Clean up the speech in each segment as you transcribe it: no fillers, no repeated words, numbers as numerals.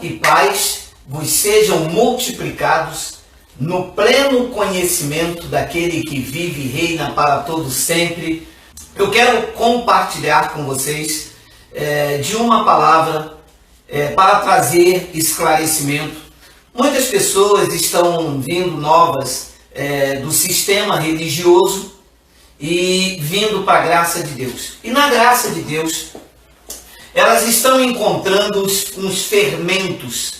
e paz vos sejam multiplicados no pleno conhecimento daquele que vive e reina para todo sempre. Eu quero compartilhar com vocês de uma palavra para trazer esclarecimento. Muitas pessoas estão vindo novas do sistema religioso e vindo para a graça de Deus. E na graça de Deus, elas estão encontrando uns fermentos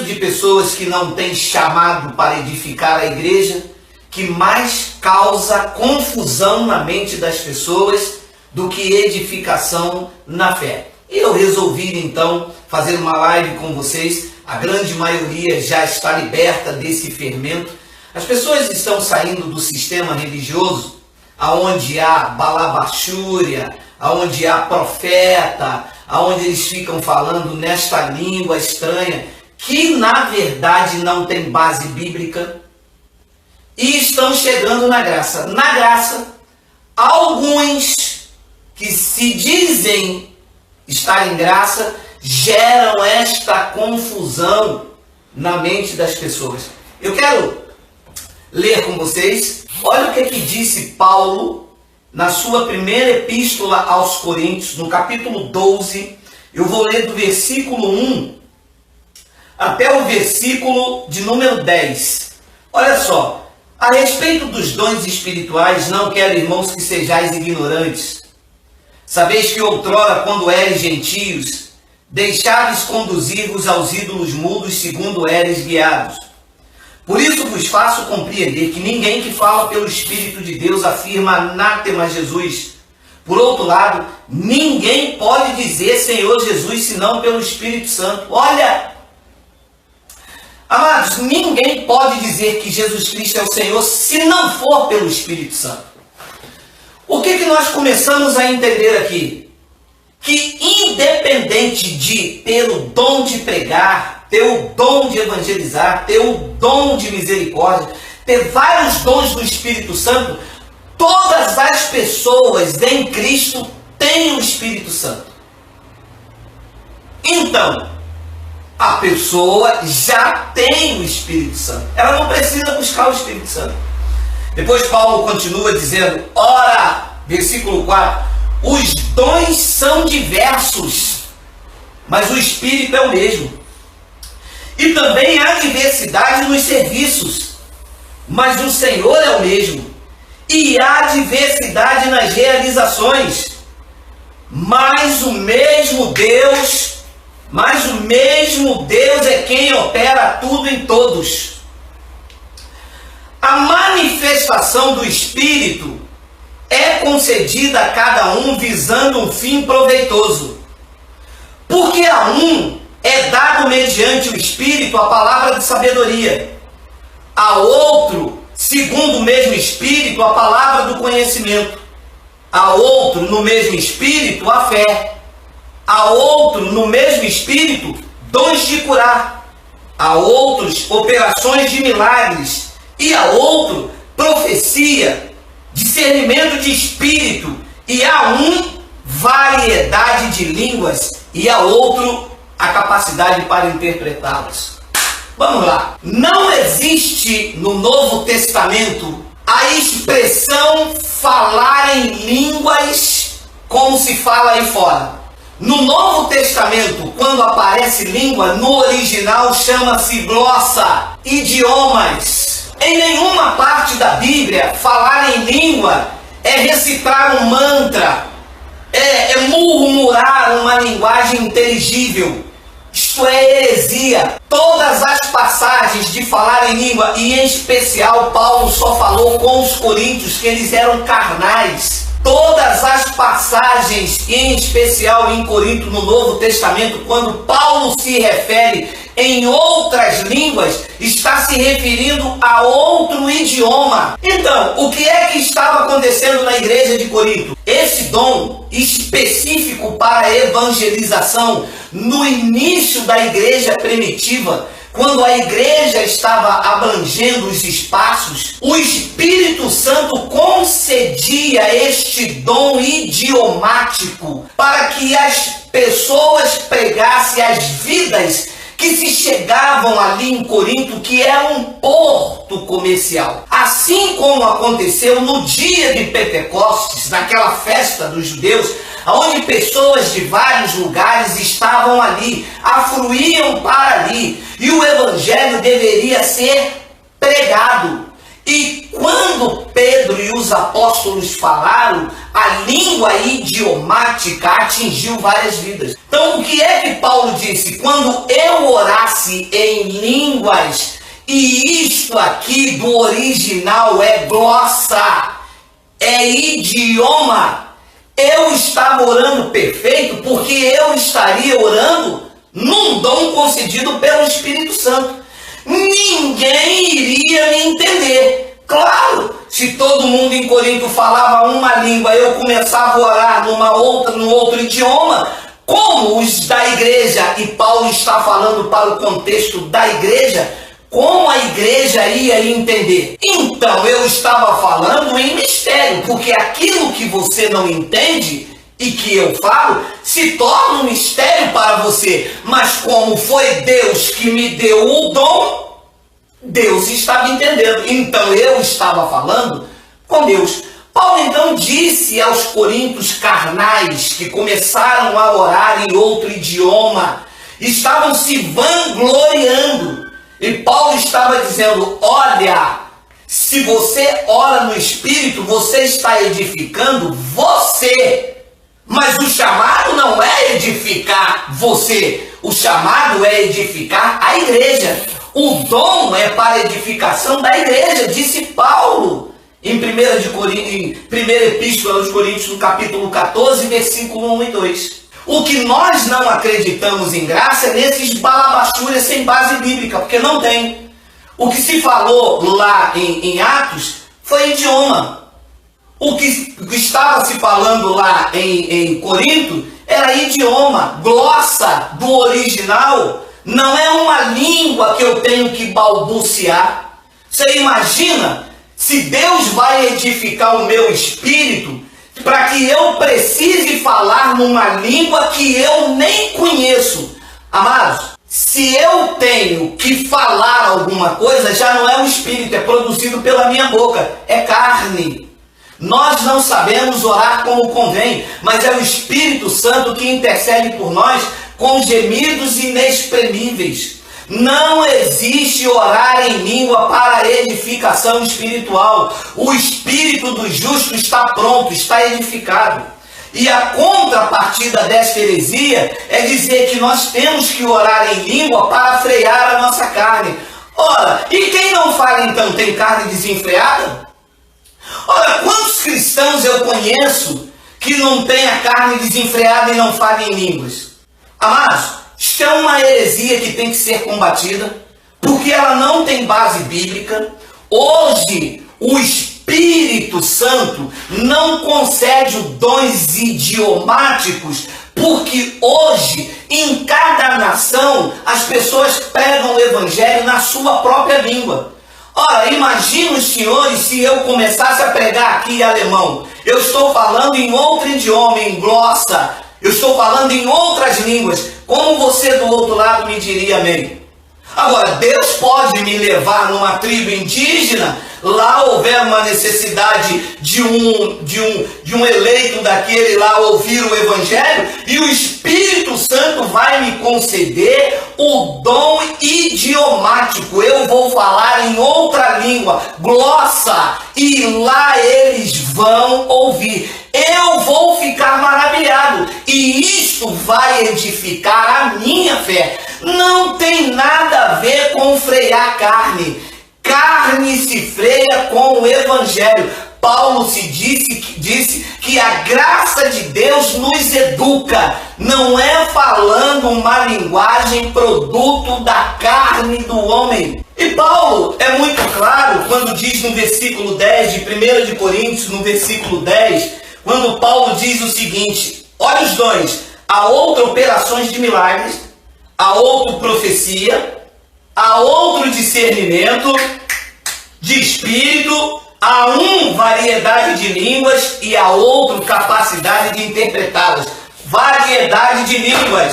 de pessoas que não têm chamado para edificar a igreja, que mais causa confusão na mente das pessoas do que edificação na fé. E eu resolvi então fazer uma live com vocês. A grande maioria já está liberta desse fermento. As pessoas estão saindo do sistema religioso, aonde há balabachúria, aonde há profeta, aonde eles ficam falando nesta língua estranha, que na verdade não tem base bíblica, e estão chegando na graça. Na graça, alguns que se dizem estar em graça geram esta confusão na mente das pessoas. Eu quero ler com vocês, olha o que disse Paulo na sua primeira epístola aos Coríntios, no capítulo 12, eu vou ler do versículo 1 até o versículo de número 10. Olha só, a respeito dos dons espirituais, não quero, irmãos, que sejais ignorantes. Sabeis que outrora, quando eres gentios, deixares conduzir-vos aos ídolos mudos, segundo eres guiados. Por isso vos faço compreender que ninguém que fala pelo Espírito de Deus afirma anátema Jesus. Por outro lado, ninguém pode dizer Senhor Jesus senão pelo Espírito Santo. Olha, amados, ninguém pode dizer que Jesus Cristo é o Senhor se não for pelo Espírito Santo. O que nós começamos a entender aqui? Que independente de ter o dom de pregar, ter o dom de evangelizar, ter o dom de misericórdia, ter vários dons do Espírito Santo, todas as pessoas em Cristo têm o Espírito Santo. Então, a pessoa já tem o Espírito Santo. Ela não precisa buscar o Espírito Santo. Depois Paulo continua dizendo, ora, versículo 4, os dons são diversos, mas o Espírito é o mesmo. E também há diversidade nos serviços, mas o Senhor é o mesmo. E há diversidade nas realizações, mas o mesmo Deus é quem opera tudo em todos. A manifestação do Espírito é concedida a cada um visando um fim proveitoso. Porque a um é dado mediante o Espírito a palavra de sabedoria, a outro, segundo o mesmo Espírito, a palavra do conhecimento, a outro, no mesmo Espírito, a fé, a outro, no mesmo Espírito, dons de curar, a outros, operações de milagres, e a outro, profecia, discernimento de espírito, e a um, variedade de línguas, e a outro, a capacidade para interpretá-las. Vamos lá. Não existe no Novo Testamento a expressão falar em línguas como se fala aí fora. No Novo Testamento, quando aparece língua, no original chama-se glossa, idiomas. Em nenhuma parte da Bíblia, falar em língua é recitar um mantra, é murmurar uma linguagem inteligível. Isto é heresia. Todas as passagens de falar em língua, e em especial Paulo só falou com os coríntios que eles eram carnais. Todas as passagens, em especial em Corinto, no Novo Testamento, quando Paulo se refere em outras línguas, está se referindo a outro idioma. Então, o que é que estava acontecendo na igreja de Corinto? Esse dom específico para a evangelização, no início da igreja primitiva, quando a igreja estava abrangendo os espaços, o Espírito Santo concedia este dom idiomático para que as pessoas pregassem as vidas que se chegavam ali em Corinto, que era um porto comercial. Assim como aconteceu no dia de Pentecostes, naquela festa dos judeus, onde pessoas de vários lugares estavam ali, afluíam para ali, e o evangelho deveria ser pregado. E quando Pedro e os apóstolos falaram, a língua idiomática atingiu várias vidas. Então, o que é que Paulo disse? Quando eu orasse em línguas, e isto aqui do original é glossa, é idioma, eu estava orando perfeito, porque eu estaria orando num dom concedido pelo Espírito Santo. Ninguém iria me entender. Claro, se todo mundo em Corinto falava uma língua, eu começava a orar no outro idioma, como os da igreja, e Paulo está falando para o contexto da igreja, como a igreja ia entender? Então eu estava falando em mistério, porque aquilo que você não entende e que eu falo, se torna um mistério para você. Mas como foi Deus que me deu o dom, Deus estava entendendo. Então eu estava falando com Deus. Paulo então disse aos coríntios carnais que começaram a orar em outro idioma, estavam se vangloriando. E Paulo estava dizendo, olha, se você ora no Espírito, você está edificando você. Mas o chamado não é edificar você, o chamado é edificar a igreja. O dom é para a edificação da igreja, disse Paulo em 1 Epístola aos Coríntios, no capítulo 14, versículo 1 e 2. O que nós não acreditamos em graça é nesses balabachúrias sem base bíblica, porque não tem. O que se falou lá em Atos foi idioma. O que estava se falando lá em Corinto era idioma, glossa do original. Não é uma língua que eu tenho que balbuciar. Você imagina se Deus vai edificar o meu espírito para que eu precise falar numa língua que eu nem conheço. Amados, se eu tenho que falar alguma coisa, já não é o espírito, é produzido pela minha boca, é carne. Nós não sabemos orar como convém, mas é o Espírito Santo que intercede por nós com gemidos inexprimíveis. Não existe orar em língua para edificação espiritual. O espírito do justo está pronto, está edificado. E a contrapartida desta heresia é dizer que nós temos que orar em língua para frear a nossa carne. Ora, e quem não fala então tem carne desenfreada? Ora, quantos cristãos eu conheço que não tem a carne desenfreada e não falam em línguas? Amados, isto é uma heresia que tem que ser combatida, porque ela não tem base bíblica. Hoje, o Espírito Santo não concede os dons idiomáticos, porque hoje, em cada nação, as pessoas pregam o Evangelho na sua própria língua. Ora, imagina os senhores se eu começasse a pregar aqui em alemão. Eu estou falando em outro idioma, em glossa. Eu estou falando em outras línguas. Como você do outro lado me diria amém? Agora, Deus pode me levar numa tribo indígena, lá houver uma necessidade de um eleito daquele lá ouvir o Evangelho, e o Espírito Santo vai me conceder o dom idiomático. Eu vou falar em outra língua, glossa, e lá eles vão ouvir. Eu vou ficar maravilhado, e isto vai edificar a minha fé. Não tem nada a ver com frear carne. Carne se freia com o Evangelho. Paulo disse que a graça de Deus nos educa. Não é falando uma linguagem produto da carne do homem. E Paulo é muito claro quando diz no versículo 10 de 1 de Coríntios, no versículo 10, quando Paulo diz o seguinte: olha os dons, há outro operações de milagres, há outro profecia, há outro discernimento de espírito, há um variedade de línguas e há outro capacidade de interpretá-las. variedade de línguas.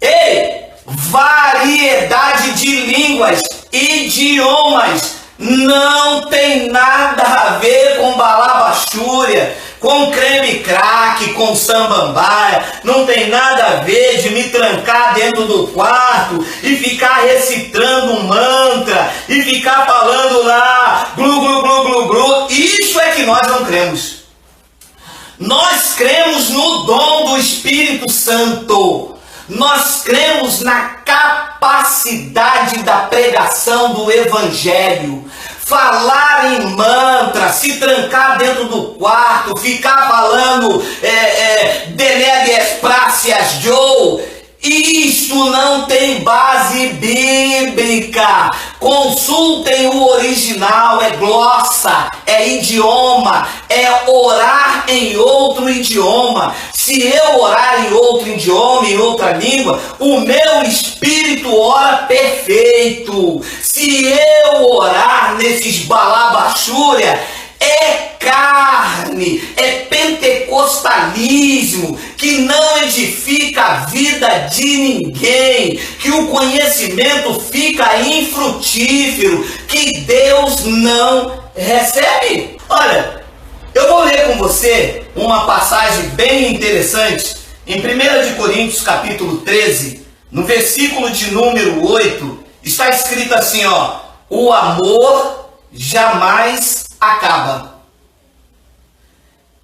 Ei, variedade de línguas, idiomas, não tem nada a ver com balabachúria, com creme crack, com sambambaia, não tem nada a ver de me trancar dentro do quarto e ficar recitando um mantra e ficar falando lá, glu, glu, glu, glu, glu. Isso é que nós não cremos. Nós cremos no dom do Espírito Santo. Nós cremos na capacidade da pregação do Evangelho. Falar em mantra, se trancar dentro do quarto, ficar falando Denebias Prácias Joe, isto não tem base bíblica. Consultem o original, é glossa, é idioma, é orar em outro idioma. Se eu orar em outro idioma, em outra língua, o meu espírito ora perfeito. Se eu orar nesses balabachúria, é carne, é pentecostalismo que não edifica a vida de ninguém, que o conhecimento fica infrutífero, que Deus não recebe. Olha, eu vou ler com você uma passagem bem interessante em 1 Coríntios capítulo 13, no versículo de número 8, está escrito assim, ó: o amor jamais acaba.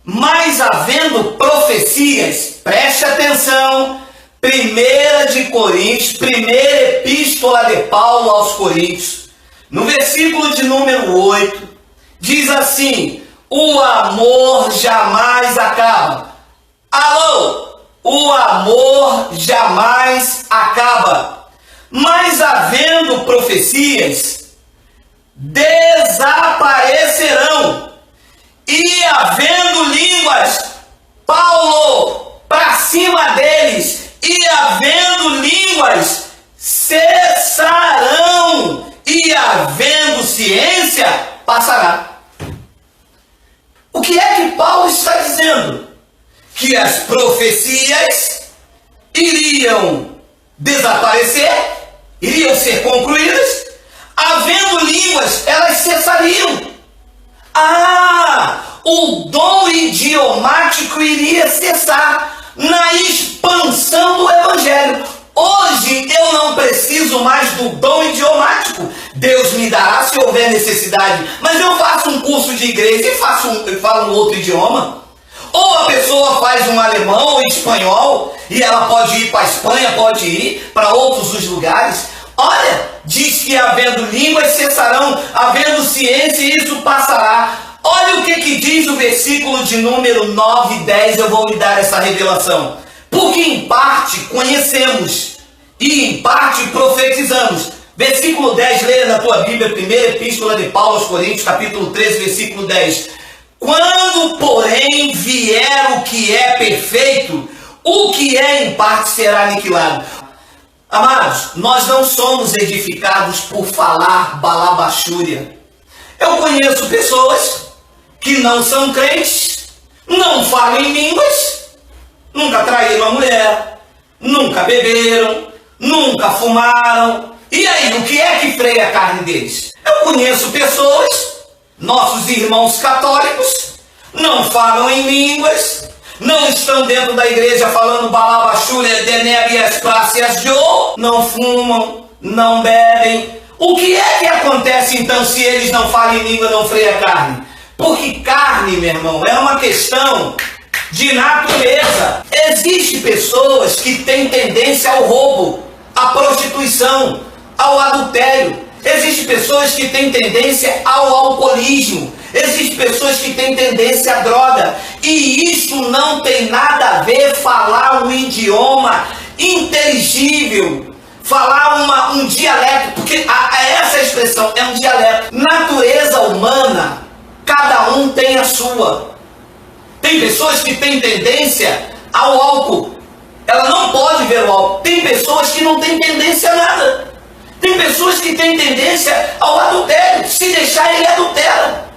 Mas havendo profecias, preste atenção, 1 Coríntios, primeira epístola de Paulo aos Coríntios, no versículo de número 8, diz assim: o amor jamais acaba. Alô? O amor jamais acaba. Mas havendo profecias, desaparecerão. E havendo línguas, Paulo, para cima deles, e havendo línguas, cessarão. E havendo ciência, passará. O que é que Paulo está dizendo? Que as profecias iriam desaparecer, iriam ser concluídas, havendo línguas, elas cessariam. O dom idiomático iria cessar na expansão do Evangelho. Hoje eu não preciso mais do dom idiomático. Deus me dará se houver necessidade, mas eu faço um curso de igreja e falo um outro idioma. Ou a pessoa faz um alemão ou espanhol e ela pode ir para a Espanha, pode ir para outros os lugares. Olha, diz que havendo línguas cessarão, havendo ciência isso passará. Olha o que diz o versículo de número 9 e 10, eu vou lhe dar essa revelação. Porque em parte conhecemos e em parte profetizamos. Versículo 10, leia na tua Bíblia, primeira epístola de Paulo aos Coríntios, capítulo 13, versículo 10. Quando, porém, vier o que é perfeito, o que é em parte será aniquilado. Amados, nós não somos edificados por falar balabachúria. Eu conheço pessoas que não são crentes, não falam em línguas, nunca traíram a mulher, nunca beberam, nunca fumaram. E aí, o que é que freia a carne deles? Eu conheço pessoas, nossos irmãos católicos, não falam em línguas, não estão dentro da igreja falando balabachúria, Denebias Prácias Joe, não fumam, não bebem. O que é que acontece então se eles não falam em língua, não freia a carne? Porque carne, meu irmão, é uma questão de natureza. Existem pessoas que têm tendência ao roubo, à prostituição, ao adultério. Existem pessoas que têm tendência ao alcoolismo. Existem pessoas que têm tendência à droga. E isso não tem nada a ver falar um idioma inteligível, falar um dialeto, porque essa expressão é um dialeto. Natureza humana, cada um tem a sua. Tem pessoas que têm tendência ao álcool, ela não pode ver o álcool. Tem pessoas que não têm tendência a nada. Tem pessoas que têm tendência ao adultério, se deixar ele adultera.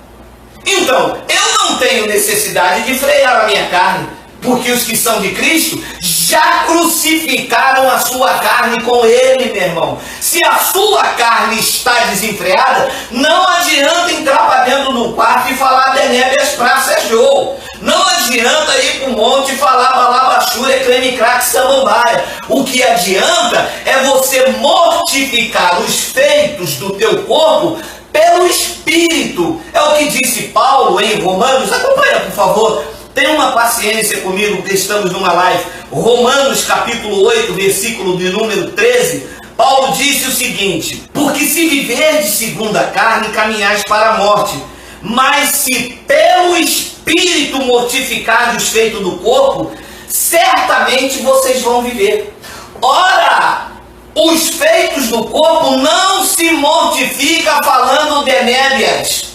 Então, eu não tenho necessidade de frear a minha carne, Porque os que são de Cristo já crucificaram a sua carne com Ele, meu irmão. Se a sua carne está desenfreada, não adianta entrar para dentro do quarto e falar Denébias praças Jô. Não adianta ir para o monte e falar balabachúria, creme crack, samambaia. O que adianta é você mortificar os feitos do teu corpo pelo Espírito. É o que disse Paulo em Romanos. Acompanha, por favor. Tenha uma paciência comigo, porque estamos numa live. Romanos capítulo 8, versículo de número 13. Paulo disse o seguinte: porque se viverdes segundo a carne, caminhais para a morte. Mas se pelo Espírito mortificardes os feitos do corpo, certamente vocês vão viver. Ora, os feitos do corpo não se mortificam falando Denébias.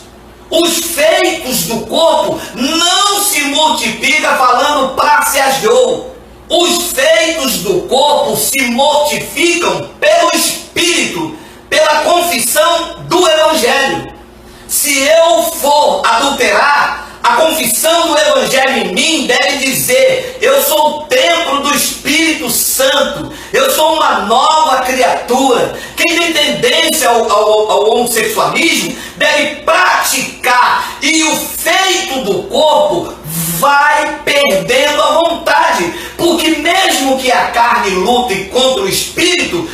Os feitos do corpo não se multiplicam falando praças Jô. Os feitos do corpo se mortificam pelo Espírito, pela confissão do Evangelho. Se eu for adulterar, a confissão do Evangelho em mim deve dizer: eu sou o templo do Espírito Santo, eu sou uma nova criatura. Quem tem tendência ao homossexualismo deve praticar, e o feito do corpo vai perdendo a vontade, porque mesmo que a carne lute contra o Espírito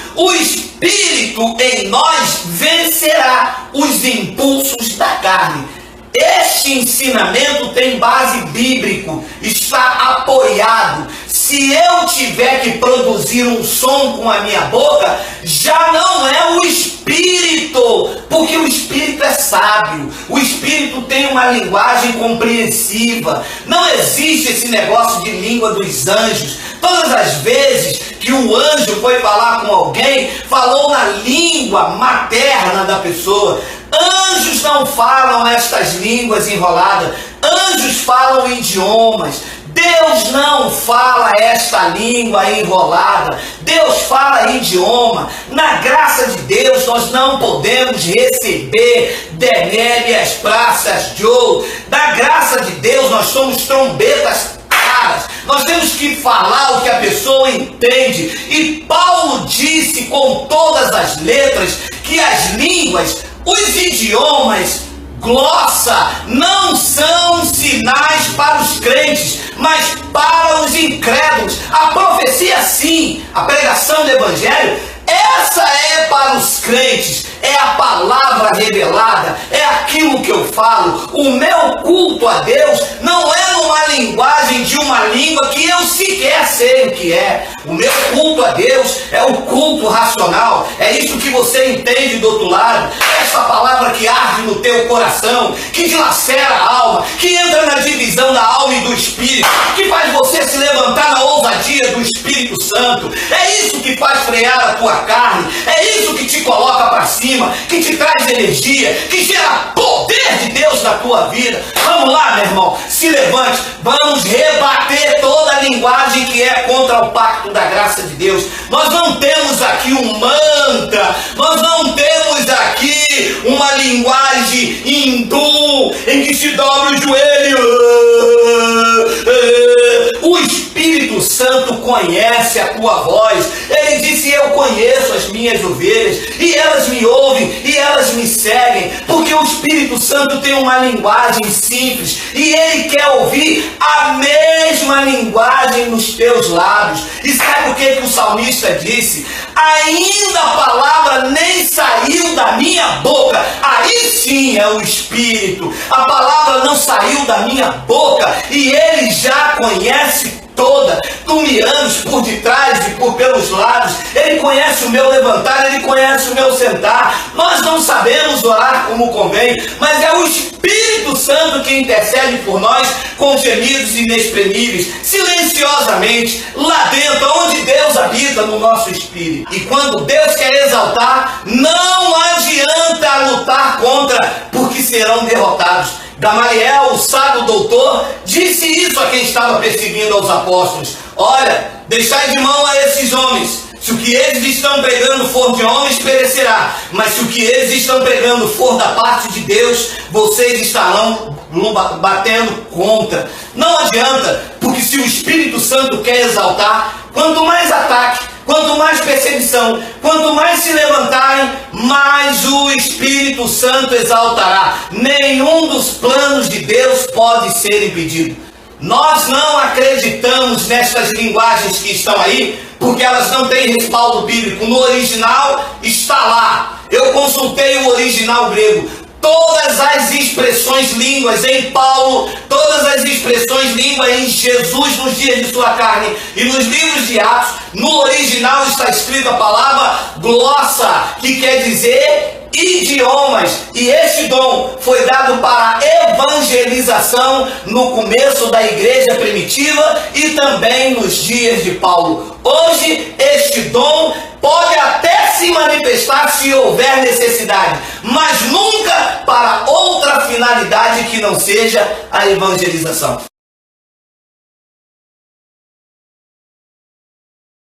em nós vencerá os impulsos da carne. Este ensinamento tem base bíblico, está apoiado. Se eu tiver que produzir um som com a minha boca, já não é o Espírito, porque o Espírito é sábio, o Espírito tem uma linguagem compreensiva. Não existe esse negócio de língua dos anjos. Todas as vezes que o anjo foi falar com alguém, falou na língua materna da pessoa. Anjos não falam estas línguas enroladas, anjos falam idiomas. Deus não fala esta língua enrolada, Deus fala idioma. Na graça de Deus nós não podemos receber Denébias praças Jô. Na graça de Deus nós somos trombetas caras, nós temos que falar o que a pessoa entende. E Paulo disse com todas as letras que as línguas, os idiomas, glossa, não são sinais para os crentes, mas para os incrédulos. A profecia sim, a pregação do Evangelho, essa é para os crentes, é a palavra revelada, é aquilo que eu falo. O meu culto a Deus não é numa linguagem de uma língua que eu sequer sei o que é. O meu culto a Deus é o culto racional, é isso que você entende do outro lado, essa palavra que arde no teu coração, que dilacera a alma, que entra na divisão da alma e do Espírito, que faz você se levantar na ousadia do Espírito Santo. É isso que faz frear a tua carne, é isso que te coloca para cima, que te traz energia, que gera poder de Deus na tua vida. Vamos lá, meu irmão, se levante, vamos rebater toda a linguagem que é contra o pacto da graça de Deus. Nós não temos aqui um mantra, nós não temos aqui uma linguagem hindu em que se dobra o joelho. O Espírito Santo conhece a tua voz. Ele disse: eu conheço as minhas ovelhas e elas me ouvem e elas me seguem, porque o Espírito Santo tem uma linguagem simples e ele quer ouvir a mesma linguagem nos teus lábios. E sabe o que o salmista disse? Ainda a palavra nem saiu da minha boca. Aí sim é o Espírito. A palavra não saiu da minha boca e ele já conhece toda. Tu me ames por detrás e por pelos lados. Ele conhece o meu levantar, ele conhece o meu sentar. Nós não sabemos orar como convém, mas é o Espírito Santo que intercede por nós com gemidos inexprimíveis, silenciosamente, lá dentro, onde Deus habita no nosso espírito. E quando Deus quer exaltar, não adianta lutar contra, porque serão derrotados. Gamaliel, o sábio doutor, disse isso a quem estava perseguindo aos apóstolos: olha, deixai de mão a esses homens. Se o que eles estão pregando for de homens, perecerá. Mas se o que eles estão pregando for da parte de Deus, vocês estarão batendo contra. Não adianta, Porque se o Espírito Santo quer exaltar, quanto mais ataque, quanto mais perseguição, quanto mais se levantarem, mais o Espírito Santo exaltará. Nenhum dos planos de Deus pode ser impedido. Nós não acreditamos nestas linguagens que estão aí, porque elas não têm respaldo bíblico. No original está lá. Eu consultei o original grego. Todas as expressões línguas em Paulo, todas as expressões língua em Jesus nos dias de sua carne e nos livros de Atos, no original está escrita a palavra glossa, que quer dizer idiomas, e este dom foi dado para evangelização no começo da igreja primitiva e também nos dias de Paulo. Hoje este dom pode até se manifestar se houver necessidade, mas nunca para outra finalidade que não seja a evangelização.